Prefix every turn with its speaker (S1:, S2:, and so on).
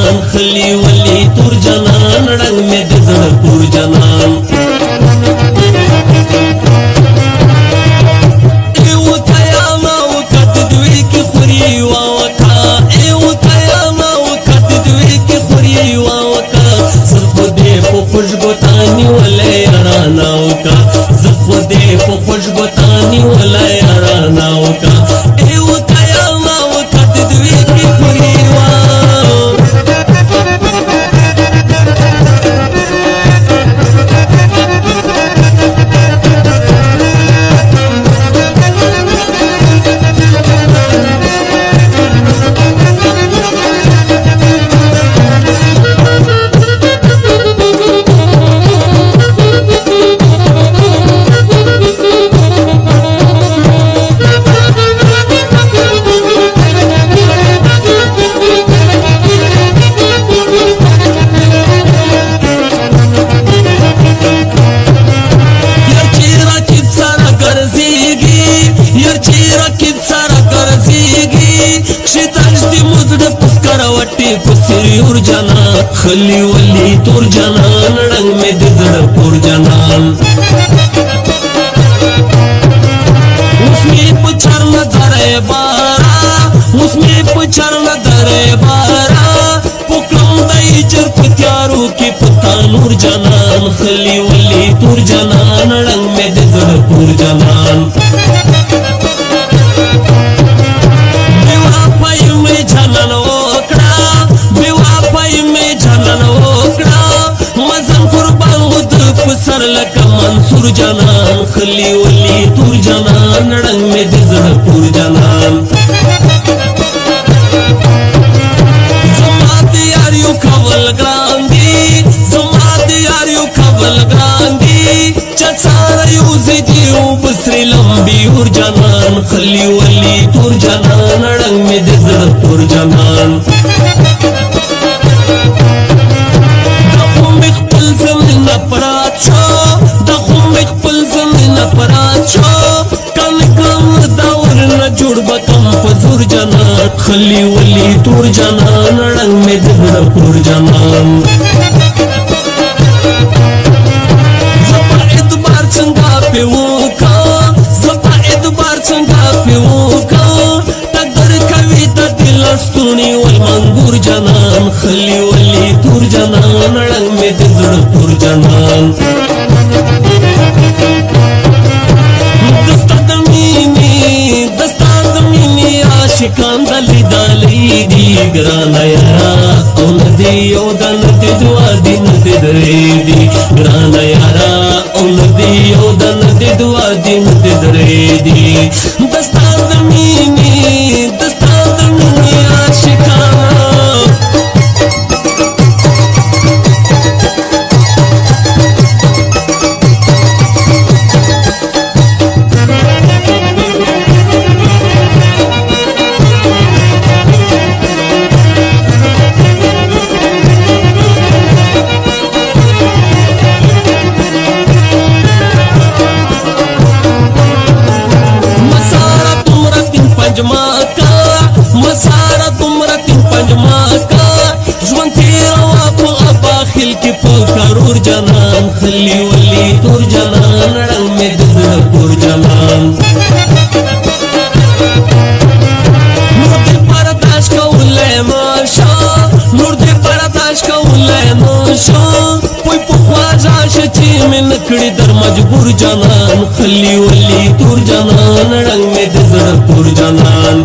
S1: جنان خلی ولی تور جنان رنگ میں د زړه پور جنان خوشبوتانی ولی اراناو کا زخودے پو خوشبوتانی ولی اراناو کا ایو قیاماو کا تدوی کی خوریوا پسیور جنان خلی ولی تور جنان رنگ میں د زړه پور جنان اس میں پچھر نہ درے بارا اس میں پچھر نہ درے بارا پکرم دائی چر پتیارو کی پتا نور جنان خلی ولی تور جنان رنگ میں د زړه پور جنان بیوا پائی میں جنان سر لکا منصور جنان خلی ولی تور جنان رنگ میں د زړه پور جنان زما دیاریو کول گران دی زما دیاریو کول گران دی چسار یوزی دیو بسری لمبی اور جنان خلی ولی تور جنان رنگ میں د زړه پور جنان جوړ بکم پزور جنان خلی ولی تور جنان رنگ میں د زړه پور جنان زپا اعتبار څنګه پیو کا زپا اعتبار څنګه پیو کا تقدر کوي د دل ستونی ول منګور جنان خلی ولی تور جنان رنگ میں د زړه پور جنان شکان دلی دالی دی گرانا یارا او ندی او دا ندی دعا دی ندی دری دی گرانا یارا او ندی او دا ندی دعا دی ندی دری دی دستان دمینی عاشقان مسارا تمرا تین پنجما کا ژوند تیروا په اباخل کې په کرور جنان خلی ولی تور جنان رنگ میں د زړه پور جنان نور دې پرداش کولای ماشا نور دې پرداش کولای ماشا پوی په خواجه چې من کړي در مجبور جنان خلی ولی تور جنان رنگ میں د زړه پور جنان